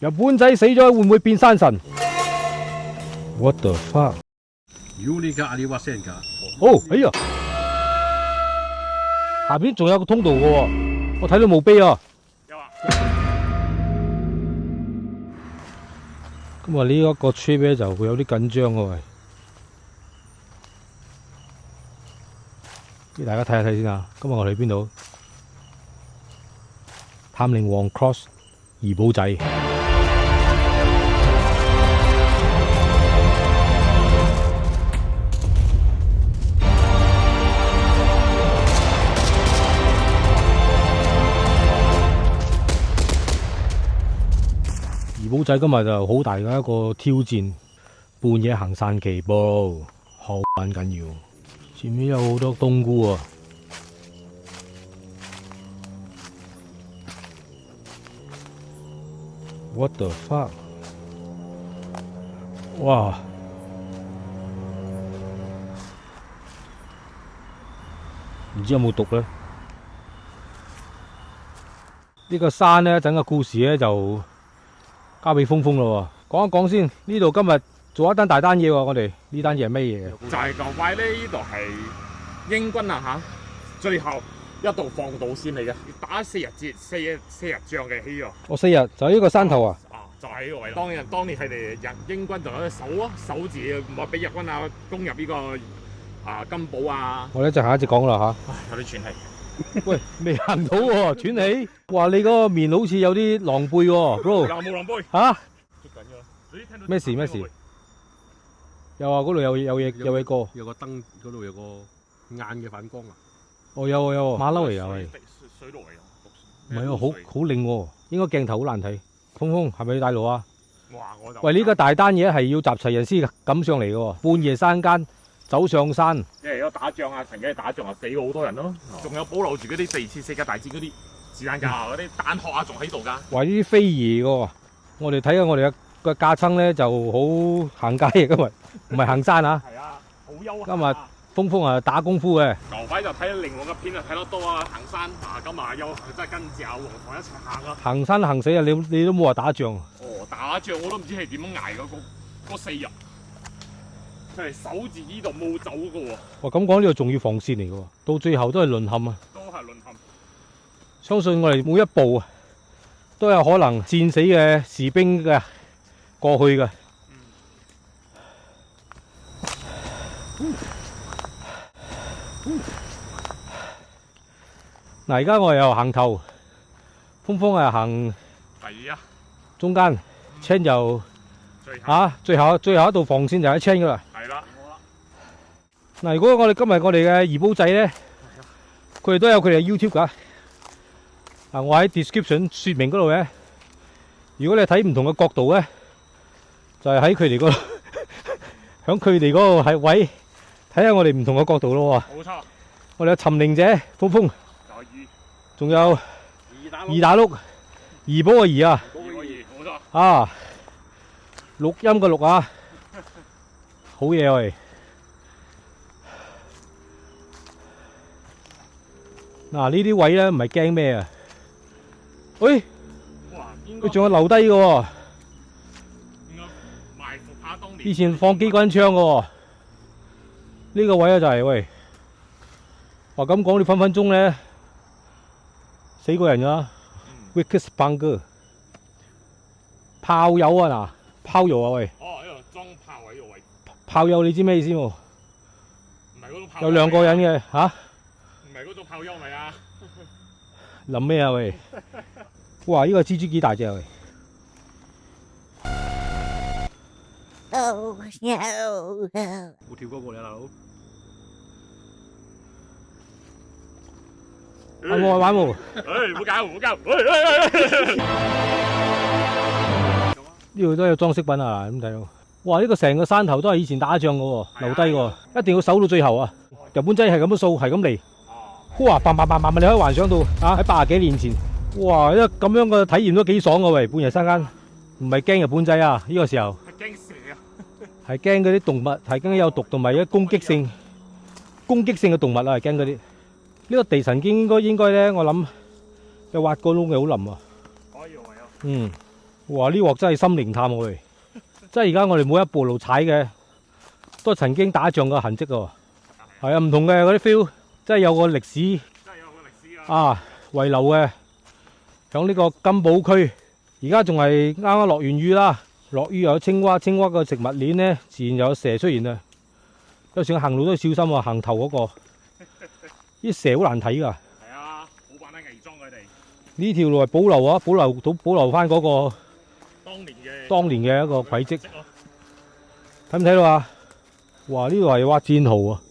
日本仔死咗會唔會變山神 ？What the fuck？ 哦，哎呀，下邊仲有個通道嘅喎，我睇到墓碑啊。有啊。今日呢一個 trip 咧就會有啲緊張嘅喂，俾大家睇一睇先啊。今日我哋去邊度？探靈王 Cross 怡保仔。怡保仔今日就好大嘅一個挑戰，半夜行山奇步，好緊要。前面有好多冬菇啊！What the fuck！ 哇！唔知有冇毒咧？呢個山咧，整個故事咧就交俾峰峰咯。講一講先，呢度今日做一單大單嘢喎。我哋呢單嘢係咩嘢？就係舊擺咧，呢度係英軍啊嚇，最後一道防盜線嚟嘅，要打4日仗嘅起咗。我4日就喺呢個山頭啊！就喺呢個位。當年係哋英軍就喺度守住，唔好俾日軍啊攻入呢個金寶啊。我哋一陣下一節講啦嚇。有啲喘氣。喂，未行到喎，喘氣。哇！你嗰個面好似有啲狼狽喎，bro。有冇狼狽？嚇？捉緊㗎。咩事？有啊，嗰度有嘢過。有個燈嗰度有個眼嘅反光啊！哦，有馬騮嚟㗎喂。水路嚟㗎。唔係啊，好靚喎，應該鏡頭好難睇。峰峰係咪要帶路啊？哇！我就喂，呢個大單嘢係要集齊人先敢上嚟嘅喎，半夜山間走上山。因為有打仗啊，曾經打仗啊，死過好多人咯。仲有保留住嗰啲第二次世界大戰嗰啲子彈架嗰啲彈殼啊，仲喺度㗎。喂，呢啲飛儀嘅喎，我哋睇下我哋嘅架撐咧就好行街嘅今日，唔係行山啊。係啊，好休閒。今日峰峰啊打功夫嘅。舊排就睇另外嘅片就睇得多啊，行山啊，今日又真係跟住阿黃台一齊行啊。行山行死啊！你都冇話打仗。哦，打仗我都唔知係點樣捱嗰4日，佢係守住呢度冇走嘅喎。哇，咁講呢個重要防線嚟嘅喎，到最後都係淪陷啊！都係淪陷。相信我哋每一步啊，都有可能戰死嘅士兵嘅過去嘅。嗱，而家我又行頭，峰峰係行第啊，中間，青就最後一道防線就喺青噶啦。係啦。嗱，如果我哋今日我哋嘅怡保仔咧，佢哋都有佢哋嘅 YouTube 噶。嗱，我喺 description 說明嗰度嘅。如果你睇唔同嘅角度咧，就係喺佢哋嗰度，響佢哋嗰個係位，睇下我哋唔同嘅角度咯。冇錯。我哋有尋靈者峰峰，仲有二打碌，怡保嘅怡啊，冇錯。啊，錄音嘅錄啊，好嘢喂！嗱，呢啲位咧唔係驚咩啊？喂，佢仲有留低嘅喎，埋伏下當年。以前放機關槍嘅喎，呢個位啊就係喂，話咁講你分分鐘咧死過人㗎 ，Vickers Bunker 炮友啊嗱，炮友啊喂，哦，呢度裝炮位呢個位。炮友你知咩意思冇？唔係嗰種炮。有2個人嘅嚇。唔係嗰種炮友咪啊？諗咩啊喂？哇！呢個蜘蛛幾大隻啊喂！ Oh no! 冇跳高過你啊，大佬！玩冇玩冇？唔好搞，唔好搞！呢度都有裝飾品啊，咁睇到。哇！呢個成個山頭都係以前打仗嘅喎，留低嘅喎，一定要守到最後啊！日本仔係咁樣掃，係咁嚟。哇！嘭嘭嘭嘭，你可以幻想到啊！喺80幾年前，哇！一咁樣嘅體驗都幾爽嘅喂，半夜山間，唔係驚日本仔啊！呢個時候係驚蛇啊！係驚嗰啲動物，係驚有毒同埋一攻擊性嘅動物啊，係驚嗰啲。呢個地神經應該咧，我諗有挖個窿嘅好腍啊。可以喎，有。嗯。哇！呢鑊真係心靈探喎，即係而家我哋每一步路踩嘅，都係曾經打仗嘅痕跡喎。係啊，唔同嘅嗰啲 feel，即係有個歷史真係有個歷史啊！啊遺留嘅，響呢個金寶區，而家仲係啱啱落完雨啦，落雨又有青蛙，青蛙個食物鏈咧，自然又有蛇出現啊！有時我行路都要小心喎，行頭嗰個，啲蛇好難睇㗎。係啊，冇辦法偽裝佢哋。呢條路係保留啊，保留翻嗰個當年嘅一個軌跡，咯。睇唔睇到啊？哇！呢度係挖戰壕啊！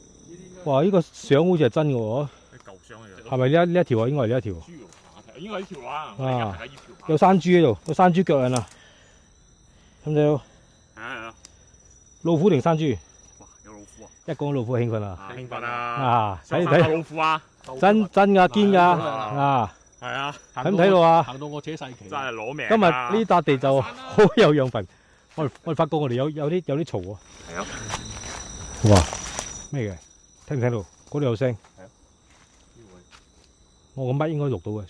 哇！呢個相好似係真嘅喎，舊相嚟嘅。係咪呢一條啊？應該係呢一條。應該係呢條啦。啊！有山豬喺度，有山豬腳印啊！睇唔睇到？係啊！老虎定山豬？哇！有老虎啊！一講老虎興奮啊！興奮啊！啊！睇老虎啊！真㗎堅㗎啊！係啊！睇唔睇到啊？行到我扯晒旗。真係攞命。今日呢笪地就好有養分。我哋發覺我哋有啲嘈喎。係啊！哇！咩嘅？聽唔聽到？嗰度有聲。係啊。我個麥應該錄到嘅。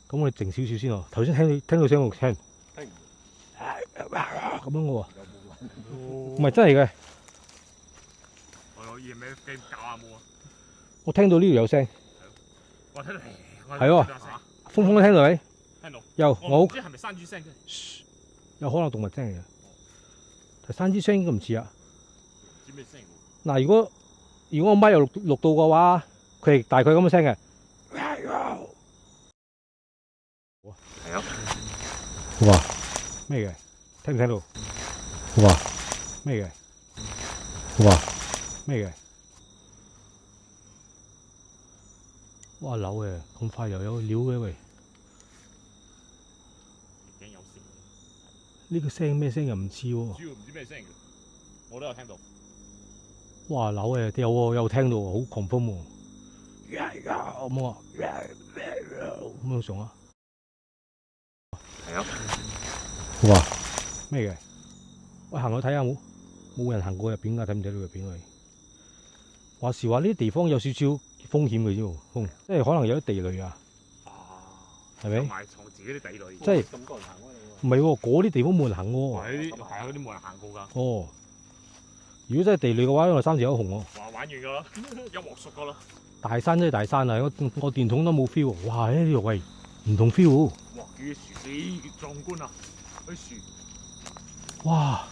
咁我哋靜少少先喎。頭先聽到聲我聽。聽唔咁樣嘅喎。唔係真係嘅。我有嘢咩機搞下冇啊？我聽到呢度有聲。我聽到係喎。風風都聽到未？聽到。有我唔知係咪山豬聲啫？有可能動物聲嚟嘅。但山豬聲應該唔似啊。唔知咩聲？嗱，如果我麥又錄到嘅話，佢係大概咁嘅聲嘅。係啊！哇！咩嘅？聽唔聽到？哇！咩嘅？哇！咩嘅？哇！扭嘅咁快又有料嘅喂！已經有聲。呢個聲咩聲又唔似喎？主要唔知咩聲嘅，我都有聽到。哇！扭嘅有聽到喎，好狂風喎！咁啊，咁樣上啊！係啊！哇！咩嘅？我行去睇下冇人行過入邊㗎，睇唔睇到入邊去？話時話呢啲地方有少少風險嘅啫喎，即係可能有啲地雷啊，係咪？埋藏自己啲地雷。即係咁多人行嗰唔係喎？嗰啲地方冇人行喎。係啊，嗰啲冇人行過㗎。哦，如果真係地雷嘅話，我三時有紅喎。哇！玩完㗎啦，一鑊熟㗎啦。大山真係大山啊！我電筒都冇 feel 喎。哇！呢條喂唔同 feel 喎。哇！啲樹幾壯觀啊！啲樹。哇！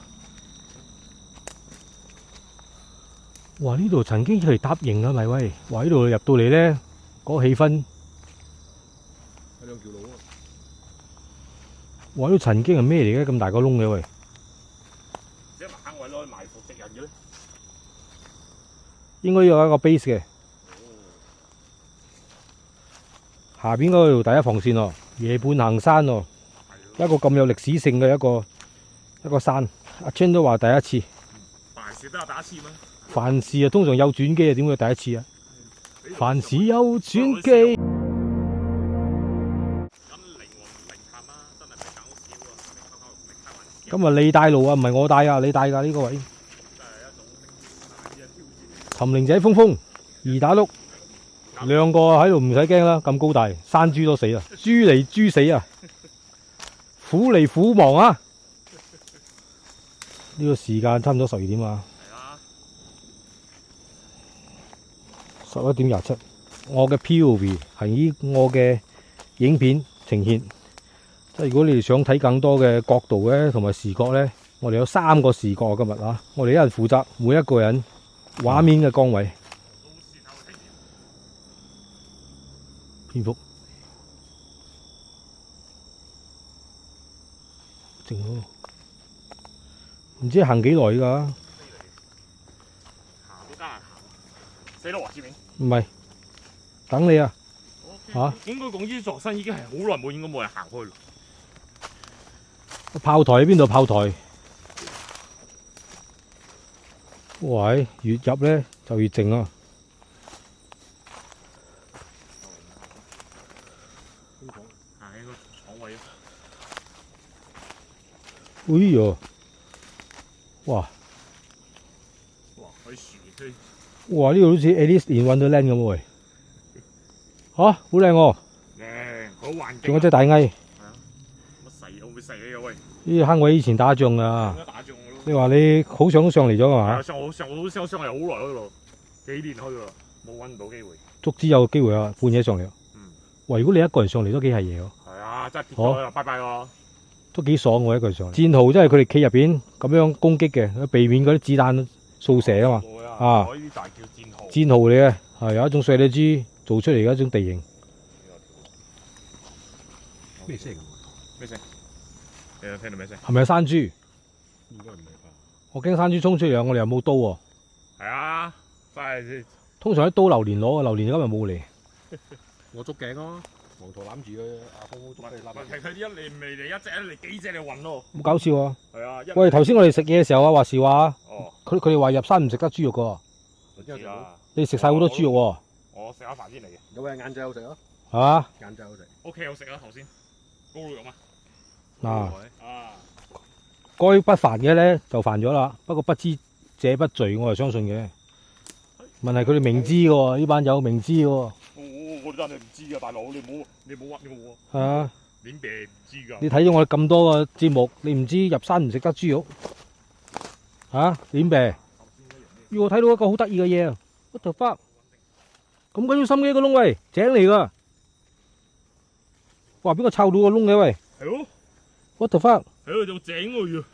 哇！呢度曾經係搭營啊，咪喂！哇！呢度入到嚟咧，嗰個氣氛，有兩條路啊！哇！呢度曾經係咩嚟嘅？咁大個窿嘅喂！即係猛位攞去埋伏敵人嘅咧。應該有一個 base 嘅。下邊嗰條第一防線喎，夜半行山喎，一個咁有歷史性嘅一個山。阿 Chan 都話第一次。凡事都有第一次嘛。凡事啊，通常有轉機啊，點會第一次啊？凡事有轉機。今日你帶路啊，唔係我帶啊，你帶㗎呢個位。尋靈仔峰峰二打碌，兩個喺度唔使驚啦，咁高大，山豬都死啦，豬嚟豬死啊，虎嚟虎亡啊！呢個時間差唔多12點啊。11:27，我嘅 POV 係以我嘅影片呈現。即係如果你哋想睇更多嘅角度咧，同埋視覺咧，我哋有3個視角今日啊！我哋一人負責每一個人畫面嘅崗位。蝙蝠，靜喎，唔知行幾耐㗎？行都得閒行，死佬華志明。唔係，等你啊！嚇，應該講呢座山已經係好耐應該冇人行開咯。炮台喺邊度？炮台，喂，越入咧就越靜啊！係應該廠位啊！哎呀，哇！哇！佢樹佢哇！呢度好似 Alice in Wonderland 咁喎，嚇，好靚喎！靚，好環境。仲有隻大蟻。乜細？會唔會細死嘅喂！呢啲坑位以前打仗㗎。應該打仗咯。你話你好想都上嚟咗㗎嘛？啊，上嚟好耐嗰度，幾年去㗎，冇揾到機會。足之有機會啊，半夜上嚟。嗯。喂，如果你一個人上嚟都幾係嘢喎。係啊，真係跌咗啦，拜拜喎。都幾爽喎一個人上嚟。戰壕真係佢哋企入邊咁樣攻擊嘅，避免嗰啲子彈掃射啊嘛。啊我呢啲就係叫戰壕。戰壕嚟嘅，係有一種碎地豬做出嚟嘅一種地形。咩聲？咩聲？你有聽到咩聲？係咪山豬？應該唔係吧？我驚山豬衝出嚟，我哋又冇刀喎。係啊，真係通常啲刀榴蓮攞嘅，榴蓮今日冇嚟。我捉頸咯，黃圖攬住佢，阿峰捉你攬。問題佢一嚟未嚟一隻，一嚟幾隻你揾咯。冇搞笑啊！係啊，喂，頭先我哋食嘢嘅時候啊，話時話，哦，佢哋話入山唔食得豬肉㗎喎，知啦。你食晒好多豬肉喎，我食下飯先嚟嘅。有位晏晝好食咯，係嘛？晏晝好食。 OK，好食啊，頭先高到咁啊。嗱，啊，該不凡嘅咧就犯咗啦，不過不知者不罪，我係相信嘅。問題佢哋明知嘅喎，呢班友明知嘅喎，我真係唔知㗎，大佬，你冇屈我喎。係啊！點病唔知㗎？你睇咗我哋咁多個節目，你唔知入山唔食得豬肉嚇？點病？我睇到一個好得意嘅嘢啊！What the fuck？咁鬼要心機個窿喂，井嚟㗎！哇！邊個抄到個窿嘅喂係咯， ？What the fuck？喺度做井喎。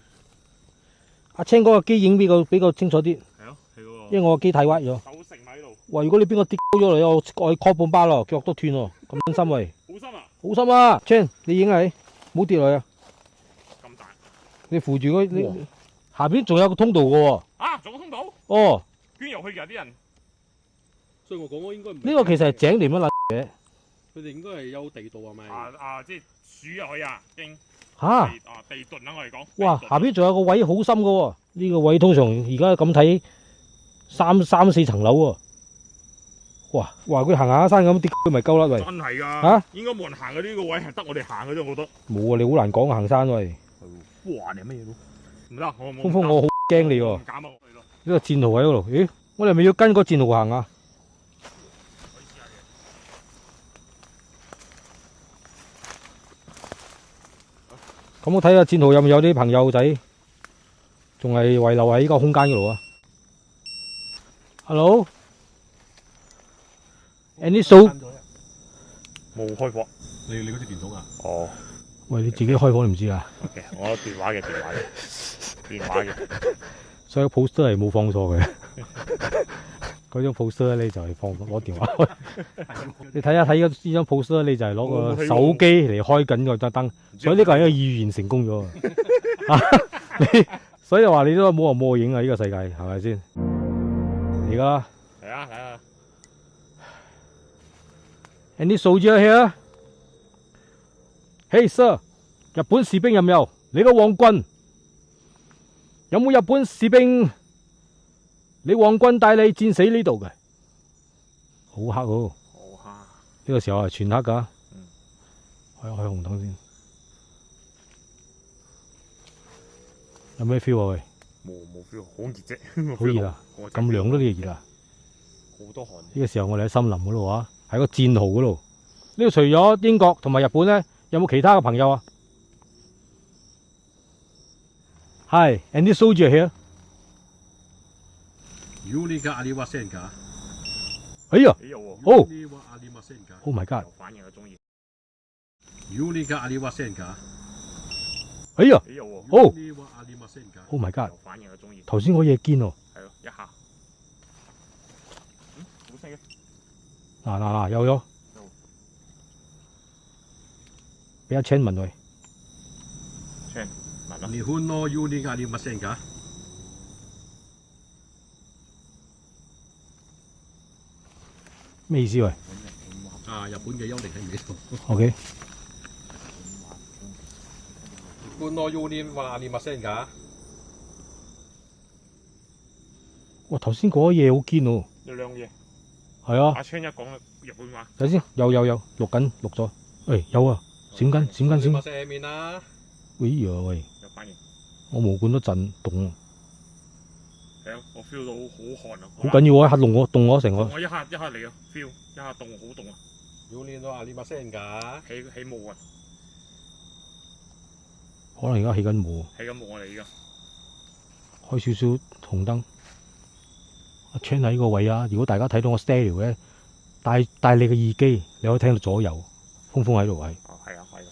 阿青哥個機影比較清楚啲，係咯，係喎。因為我個機太歪咗。手成喺度。哇！如果你邊個跌高咗嚟，我 call 半巴咯，腳都斷喎，咁深喂，好深啊！好深啊！青，你影下你，唔好跌落去啊！咁大。你扶住佢，你下邊仲有個通道嘅喎。啊，仲有通道？哦，捐入去㗎啲人。所以我講我應該唔。呢個其實係井嚟乜撚嘢？佢哋應該係有地道係咪？即係鼠入去啊，經嚇！地遁啦，我哋講。哇！下邊仲有個位好深嘅喎，呢個位通常而家咁睇三四層樓喎。哇！佢行下山咁跌，佢咪鳩甩喂？真係㗎。嚇！應該冇人行嘅呢個位，係得我哋行嘅啫，我覺得。冇啊！你好難講行山喂。哇！你係乜嘢都唔得，峰峰，我好驚你喎。唔敢啊！呢個戰壕喺嗰度，咦？我哋係咪要跟個戰壕行啊？咁我睇下戰壕有冇有啲朋友仔仲係遺留喺呢個空間嗰度啊 ？Hello，Any so？冇開火。你嗰支電筒啊？哦。喂，你自己開火你唔知啊 OK，我電話嘅。所以 poster 係冇放錯嘅，嗰張 poster 咧就係放攞電話開。你睇呢張 poster 你就係攞個手機嚟開緊個燈，所以呢個係一個預言成功咗。所以話你都冇人冇影啊！呢個世界係咪先？而家係啊係啊。Any soldier here？ Hey sir， 日本士兵有冇？你個皇軍有冇日本士兵？你皇軍帶你戰死呢度嘅，好黑喎。好黑。呢個時候係全黑㗎。開紅燈先。有咩 feel 啊？喂，冇 feel， 好熱啫。好熱啊！咁涼都呢個熱啊！好多汗。呢個時候我哋喺森林嗰度啊，喺個戰壕嗰度。呢度除咗英國同埋日本咧，有冇其他嘅朋友啊？Hi，any soldier here？ Unica Aliwasenga。哎呀！哦 Aliwasenga。Oh my god！ 反應我中意。Unica Aliwasenga。哎呀！哦 Aliwasenga。 Oh my god！ 反應我中意。頭先嗰嘢堅喎。係咯，一下。冇聲嘅。嗱，有。俾阿 Chen 問佢。Chen，問啦。日本のUnica Aliwasenga。咩意思喂？啊，日本嘅幽靈喺呢度。OK。日本のUnica Aliwasenga。哇！頭先嗰嘢好堅喎。有兩嘢。係啊。阿 Chen 一講日本話。睇先，有錄咗。誒有啊，閃緊。面啊！喂呀喂！有反應。我毛管都震動。係啊，我 feel 到好寒啊。好緊要啊！一下凍我成個。我一下嚟啊 ，feel 一下凍，好凍啊。Unica Aliwasenga。起霧啊！可能而家起緊霧，起緊霧我哋而家。開少少紅燈。阿 Chan 喺呢個位啊！如果大家睇到我 stereo 嘅，戴你嘅耳機，你可以聽到左右。風喺度係。哦，係啊，係啊。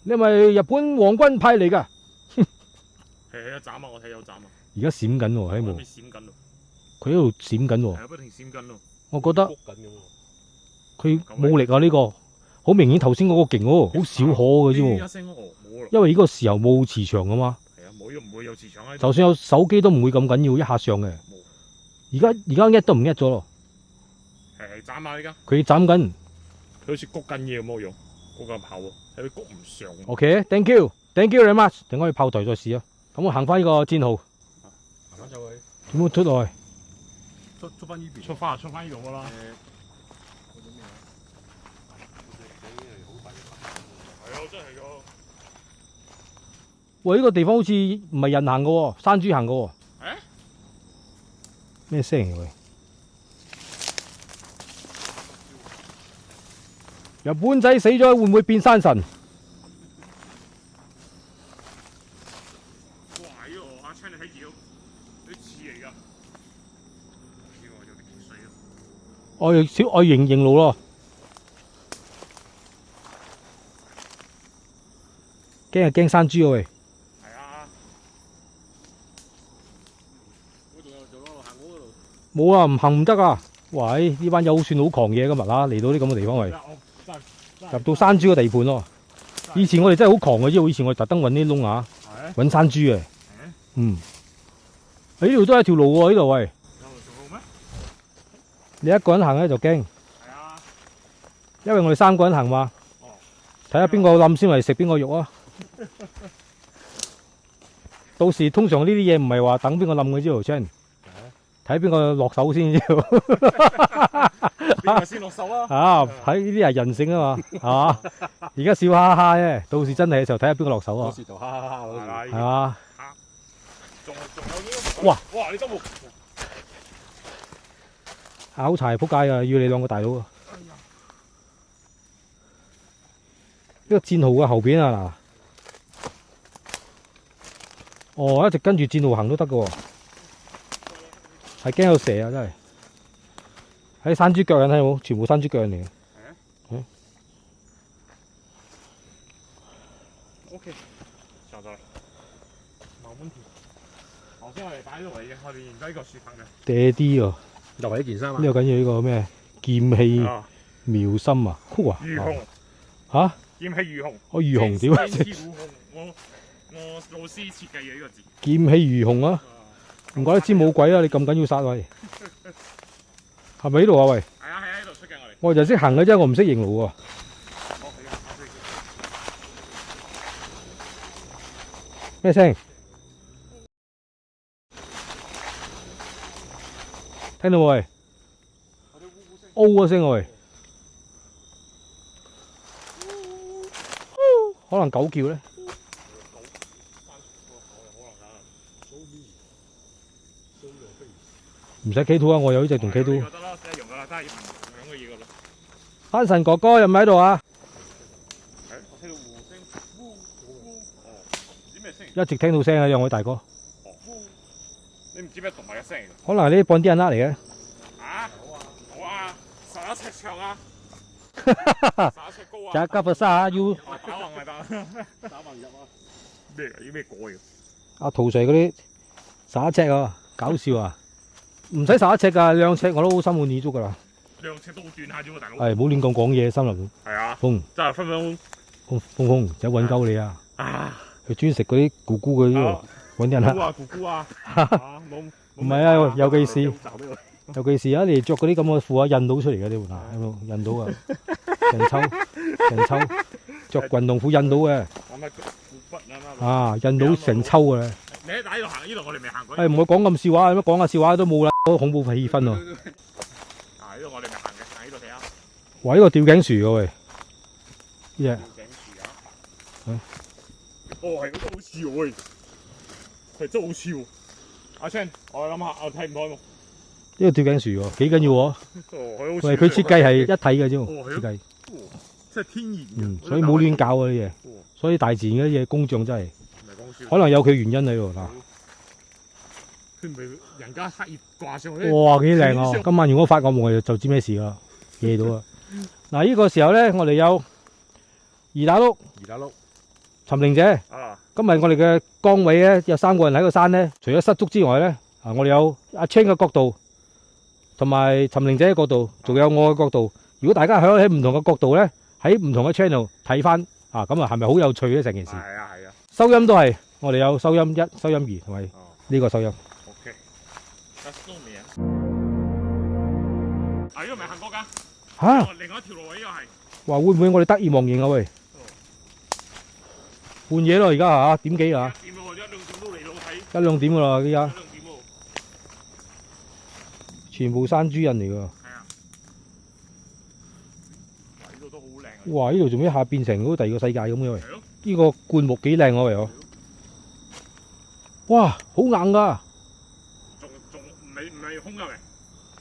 你係咪日本皇軍派嚟㗎？係啊，斬啊！我睇有斬啊。而家閃緊喎喺邊霧，閃緊咯。佢喺度閃緊喎。係啊，不停閃緊咯。我覺得谷緊咁喎。佢冇力啊！呢、個好明顯頭先嗰個勁喎，好少可嘅啫喎。一聲哦，冇啦。因為呢個時候冇磁場噶嘛，係啊，唔會有磁場喺度。就算有手機都唔會咁緊要一下上嘅。而家一都唔一咗咯，係斬啊！依家佢斬緊。佢好似谷緊嘢咁嘅樣，谷緊炮喎，係佢谷唔上。OK，thank you very much。等我去炮台再試啊。咁我行翻呢個戰壕，行翻走去，點樣出落去？出翻呢邊。出翻呢度噶啦。係啊，真係噶。喂，呢個地方好似唔係人行嘅喎，山豬行嘅喎。咩聲嚟？喂！日本仔死咗會唔會變山神？哇！呢個阿 Chan 你睇住，啲刺嚟㗎。呢個有啲勁水咯。我認路咯。驚係驚山豬啊喂！係啊。我仲有行嗰度。冇啊，唔行唔得啊！喂，呢班友算好狂野今日啊，嚟到啲咁嘅地方喂，入到山豬嘅地盤咯。以前我哋真係好狂嘅，因為以前我哋特登揾啲窿啊，揾山豬嘅。嗯。呢度都係條路喎，呢度喂。有條路咩？你一個人行咧就驚，係啊。因為我哋3個人行嘛。睇下邊個冧先嚟食邊個肉啊！到時通常呢啲嘢唔係話等邊個冧嘅啫，真睇邊個落手先啫。邊個先落手啊？啊，睇呢啲係人性啊嘛，係嘛？而家笑哈哈啫，到時真係嘅時候睇下邊個落手啊。到時就哈哈哈嗰時。係嘛？仲有呢個。哇！哇！你都冇。拗柴仆街啊！要你兩個大佬啊！呢個戰壕嘅後邊啊嗱，哦，一直跟住戰壕行都得嘅喎，係驚有蛇啊真係，喺山豬腳人睇冇，全部山豬腳人嚟嘅。OK，上咗嚟，冇問題。頭先我哋擺咗嚟嘅，我哋認得呢個樹藤嘅。嗲啲喎，又係呢件衫啊。呢個緊要呢個咩劍氣妙心啊，哇！魚紅嚇？劍氣魚紅。我魚紅點啊？劍氣魚紅，我老師設計嘅呢個字。劍氣魚紅啊！唔怪得知冇鬼啊！你咁緊要殺喂，係咪呢度啊喂？係啊，喺度出嘅我哋。我就識行嘅啫，我唔識認路喎。咩聲？聽到冇喂？O 嗰聲喂，可能狗叫咧。唔使 K2 啊，我有呢隻同 K2。得啦，一樣噶啦，都係同樣嘅嘢噶啦。山神哥哥有唔喺度啊？我聽到呼聲，呼，哦，唔知咩聲？一直聽到聲啊，兩位大哥。哦，你唔知咩動物嘅聲嚟㗎？可能係呢啲綁啲人嚟嘅。啊？好啊，11尺長啊，11尺高啊。就急佛沙要打橫咪得，打橫入啊！咩嚟？呢咩果嚟？阿陶 Sir 嗰啲11尺啊，搞笑啊！唔使11尺㗎，2尺我都好心滿意足㗎啦。 2尺都好短下啫喎，大佬。係，唔好亂咁講嘢，森林。係啊。風真係分分風就揾鳩你啊！啊！佢專食嗰啲咕咕嗰啲喎，揾啲人咕啊！咕咕啊！唔係啊，尤其是啊，你着嗰啲咁嘅褲啊，印到出嚟嘅啲喎，有冇印到啊？成抽着運動褲印到嘅。啊，印到成抽嘅咧。你喺呢度行，呢度我哋未行過。唔好講咁笑話，乜講下笑話都冇啦，好恐怖氣氛喎。啊，呢度我哋未行嘅，行呢度睇下。哇！呢個吊頸樹嘅喂，呢隻。吊頸樹啊！哦，係，都好似喎，喂，係真好似喎。阿 Chan，我諗下，我睇唔開喎。呢個吊頸樹喎，幾緊要喎？哦，係好似。喂，佢設計係一體嘅啫喎，哦，設計。即係天然嘅。所以冇亂搞啊啲嘢。哦所以大自然嗰啲嘢工匠真係，唔係講笑。可能有佢原因喺度嗱。佢唔係人家刻意掛上去。哇，幾靚啊！今晚如果發惡夢就知咩事啦，夜到啊！嗱，呢個時候咧，我哋有二打碌、二打碌，尋靈者。啊，今日我哋嘅崗位咧有3個人喺個山咧，除咗失足之外咧，啊，我哋有阿青嘅角度，同埋尋靈者嘅角度，仲有我嘅角度。如果大家喺唔同嘅角度咧，喺唔同嘅 channel 睇翻啊，咁啊係咪好有趣咧成件事？係啊係啊。收音都係，我哋有收音1、收音2同埋呢個收音。OK。That's no man。啊，呢個咪行過㗎？嚇！另外一條路啊，呢個係。話會唔會我哋得意忘形啊喂？半夜咯而家嚇，點幾啊？點喎？一兩點都嚟到睇。1、2點噶啦而家，一兩點喎。全部山豬人嚟㗎。係啊。呢度都好靚啊。哇！呢度做咩一下變成好似第二個世界咁嘅喂？係咯。呢個灌木幾靚喎喂！哇！好硬㗎，仲唔係空㗎咪？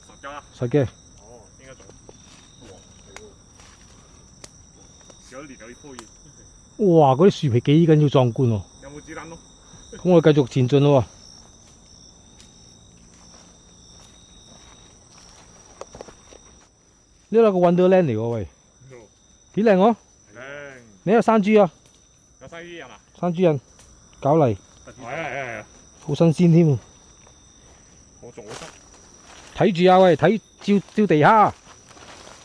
實㗎啦。實嘅。哦，應該仲。哇，係喎。有一年有呢棵嘢。哇！嗰啲樹皮幾緊要壯觀喎。有冇子彈咯？咁我哋繼續前進咯喎。呢度個 Wonderland 嚟喎喂，幾靚喎！靚。你有山豬啊？有西啲人啊？山豬人搞嚟，係啊係啊係啊！好新鮮添。我做咗得。睇住啊喂，睇照地下，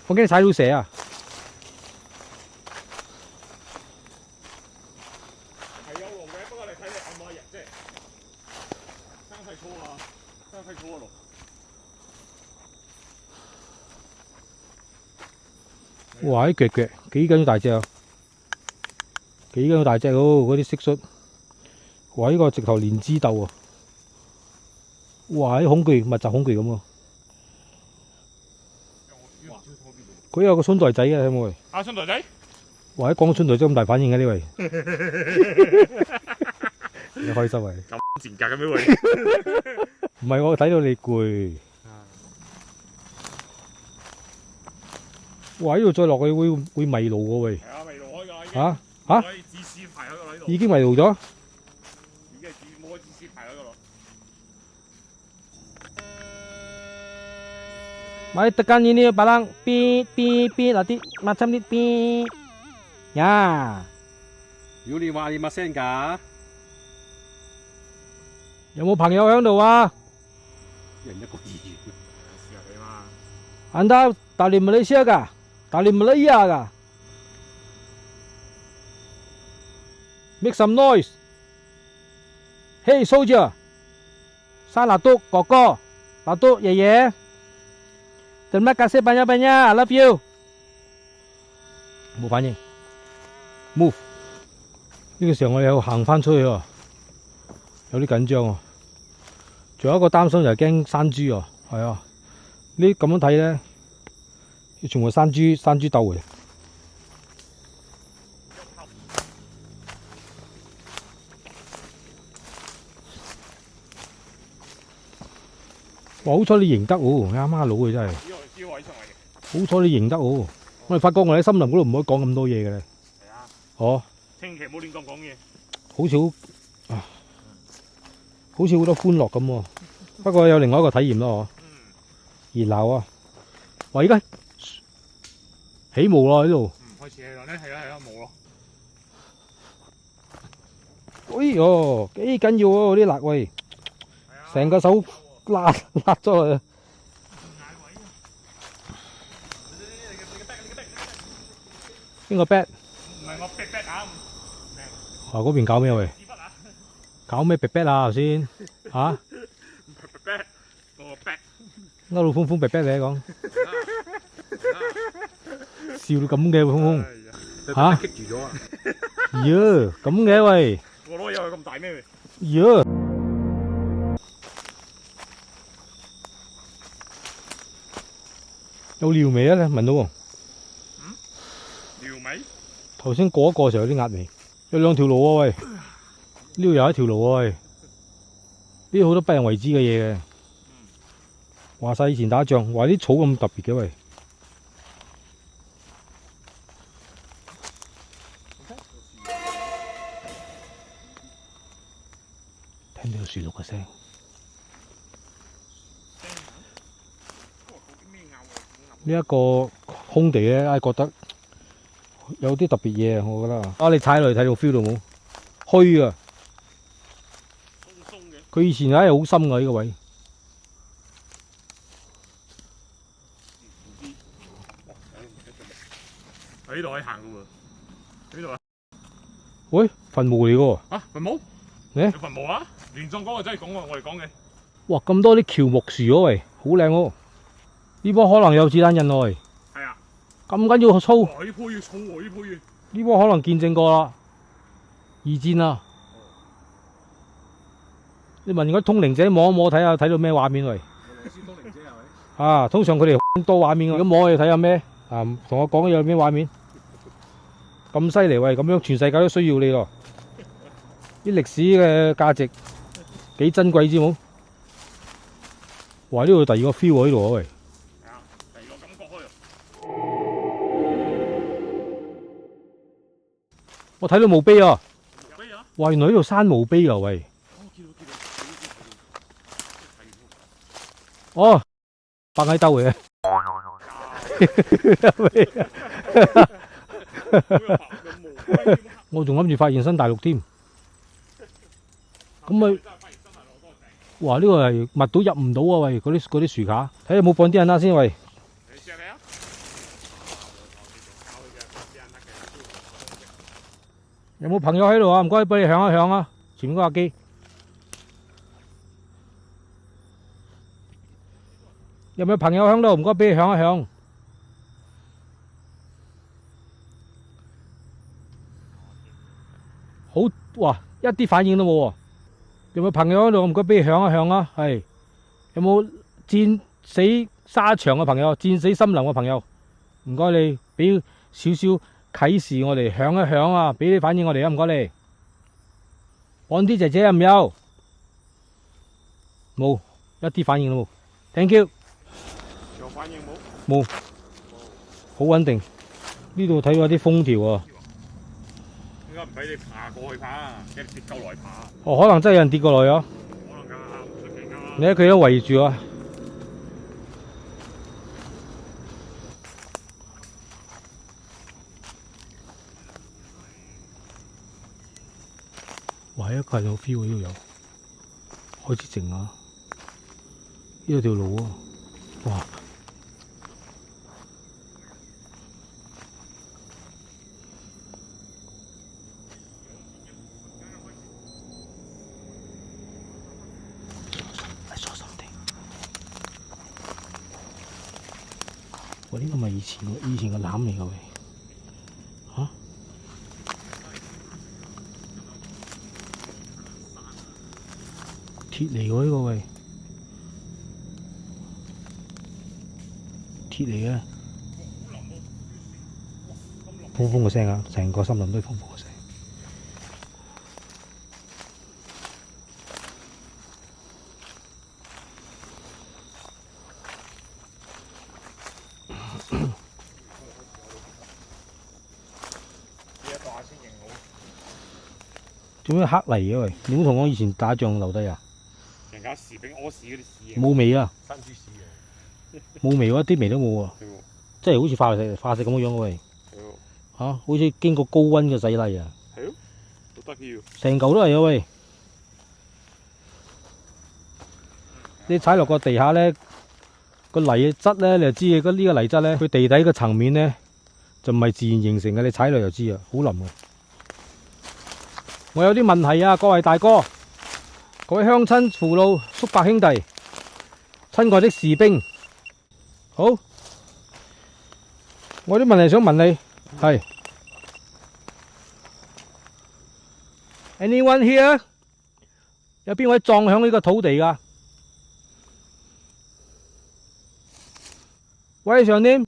我驚踩到蛇啊！係有路嘅，不過你睇你啱唔啱人啫。生細草啊，生細草嗰度。哇！啲腳幾緊要大隻啊！幾緊要大隻喎，嗰啲蟋蟀。哇！呢個直頭連枝豆啊！哇！啲恐懼密集恐懼咁喎。佢有個春袋仔嘅，睇冇喂？啊，春袋仔？哇！一講春袋仔咁大反應嘅呢位，你開心喂？咁賤格嘅咩喂？唔係我睇到你攰。哇！呢度再落去會迷路喎喂。係啊，迷路開㗎已經。嚇？可以指示牌喺個喺度。已經迷路咗？已經係冇個指示牌喺嗰度。Mari tekan ini barang pi nanti macam ni pi. Ya. 如果你話你乜聲㗎？有冇朋友喺度啊？人一個字。試下你嘛。 Anda dari Malaysia kah? Dari Malaya kah? Make some noise. Hey soldier. Saya Latuk Koko. Latuk 爺爺。Terima kasih banyak-banyak. I love you. 冇反應。Move。呢個時候我哋又行翻出去喎，有啲緊張喎。仲有一個擔心就係驚山豬喎，係啊。呢咁樣睇咧，全部山豬竇嚟。哇！好彩你認得喎，啱啱佬嘅真係。呢個位上嚟嘅。好彩你認得喎，我哋發覺我哋喺森林嗰度唔可以講咁多嘢嘅咧。係啊。哦。千祈唔好亂咁講嘢。好似好似好多歡樂咁喎，不過有另外一個體驗咯，嗬。熱鬧啊！哇！而家起霧咯呢度。開始起啦，係啊冇咯。哎呦，幾緊要喎啲辣味，成個手辣咗佢。邊個 bad？ 唔係我 bad 啊！嗰邊搞咩喂？搞咩 bad 啊頭先？嚇？ bad， 我 bad。勾到風風 bad 你講。笑到咁嘅風風。嚇？棘住咗啊！咦？咁嘅喂？我攞有咁大咩？咦？有尿味啊！你聞到喎？尿味？頭先過一個時候有啲壓味，有兩條路喎喂，呢度有一條路喎喂，呢度好多不人為之嘅嘢嘅。話晒以前打仗，話啲草咁特別嘅喂。聽到樹木嘅聲。呢一個空地咧，覺得有啲特別嘢，我覺得啊，你踩落去睇到 feel 到冇？虛啊！佢以前係好深㗎呢個位。喺呢度可以行㗎喎，呢度啊！喂，墳墓嚟㗎喎！啊，墳墓？誒，墳墓啊！連葬嗰個真係講喎，我哋講嘅。哇，咁多啲喬木樹喎，喂，好靚喎！呢棵可能有子彈印喎，喂。係啊。咁緊要粗？哇！呢棵要粗喎，呢棵要。呢棵可能見證過啦，二戰啊！你問嗰啲通靈者摸一摸睇下，睇到咩畫面喂？俄羅斯通靈者係咪？啊，通常佢哋多畫面㗎，咁摸去睇下咩？啊，同我講有咩畫面？咁犀利喂，咁樣全世界都需要你咯！啲歷史嘅價值幾珍貴知冇？哇！呢度第二個 feel 喎，呢度啊喂。係啊，第二個感覺開啊！我睇到墓碑啊！有咩啊？哇！原來呢度山墓碑啊喂！哦，白蟻兜嚟嘅。我仲諗住發現新大陸添。咁咪，哇！呢個係密到入唔到啊喂！嗰啲樹架，睇下有冇放啲人啦先喂。你試下睇啊！有冇朋友喺度啊？唔該，俾你響一響啊！前面嗰架機。有冇朋友響度？唔該，俾你響一響。好，哇！一啲反應都冇喎。有冇朋友喺度？唔該，俾你響一響啊！係。有冇戰死沙場嘅朋友？戰死森林嘅朋友？唔該你俾少少啟示我哋響一響啊！俾啲反應我哋啊！唔該你。安啲姐姐有唔有？冇，一啲反應都冇。Thank you。有反應冇？冇，好穩定。呢度睇到啲封條啊！應該唔俾你爬過去爬，俾你跌鳩落去爬。哦，可能真係有人跌過來啊！可能㗎，唔出奇㗎。你睇佢都圍住啊！哇！一個係有 feel 喎，呢度有開始靜啊！呢度條路啊！哇！哇！呢個咪以前個籃嚟㗎喂，嚇？鐵嚟喎呢個喂，鐵嚟嘅，風風嘅聲啊！成個森林都係風風嘅聲。做咩黑泥嘅喂？你冇同我以前打仗留低啊？人家士兵屙屎嗰啲屎冇味啊！山豬屎冇味喎，一啲味都冇喎，即係好似化石咁樣樣嘅喂。嚇，好似經過高溫嘅洗禮啊！係咯，好得意喎！成嚿都係啊喂！你踩落個地下咧，個泥質咧，你就知嘅。呢個泥質咧，佢地底個層面咧就唔係自然形成嘅，你踩落就知啊，好腍喎！我有啲問題啊，各位大哥、各位鄉親父老、叔伯兄弟、親愛的士兵，好，我有啲問題想問你，係 Anyone here？ 有邊位葬響呢個土地㗎？喂，上添，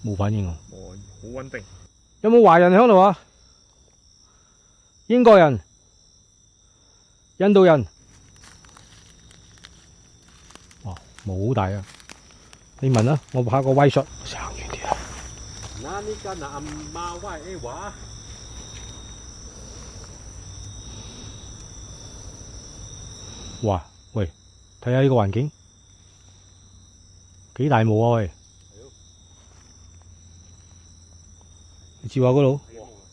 冇反應啊！哦，好穩定。有冇華人響度啊？英國人、印度人，哇，冇好大啊！你問啊，我拍個威shot，行遠啲啊！嗱，呢間阿媽威話，哇，喂，睇下呢個環境幾大霧啊喂！你照下嗰度，哇！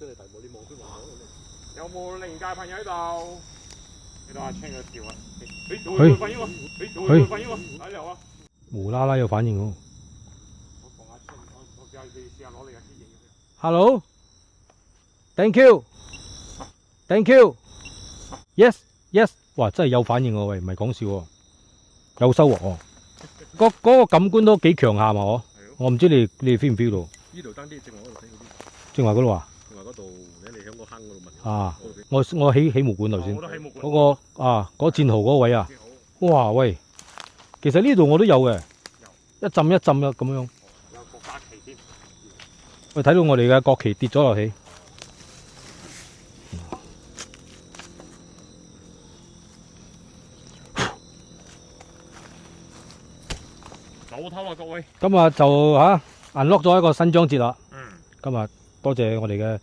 真係大霧，你望都望到。有冇靈界朋友喺度？你當阿青佢跳啊！去會反應喎，會反應喎，打油啊！無啦啦有反應喎。我同阿青，我試下試下攞你嘅啲影。Hello，thank you，thank you，yes yes，哇真係有反應喎喂，唔係講笑喎，有收穫喎。嗰個感官都幾強下嘛我唔知你哋 feel 唔 feel 到？呢度單啲正話嗰度睇嗰啲，正話嗰度啊？正話嗰度，你喺個坑嗰度問。啊，我起毛管頭先，我都喺木嗰個啊嗰戰壕嗰個位啊，哇喂，其實呢度我都有嘅，一浸一浸啊咁樣。有國家旗添。喂，睇到我哋嘅國旗跌咗落去。早唞啦各位。今日就unlock 咗一個新章節啦。嗯。今日多謝我哋嘅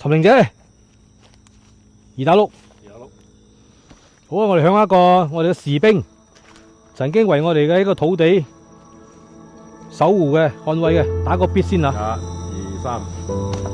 尋靈者二打六。好啊，我哋向一個我哋嘅士兵，曾經為我哋嘅呢個土地守護嘅、捍衛嘅，打個 beat先啊！ 1、2、3。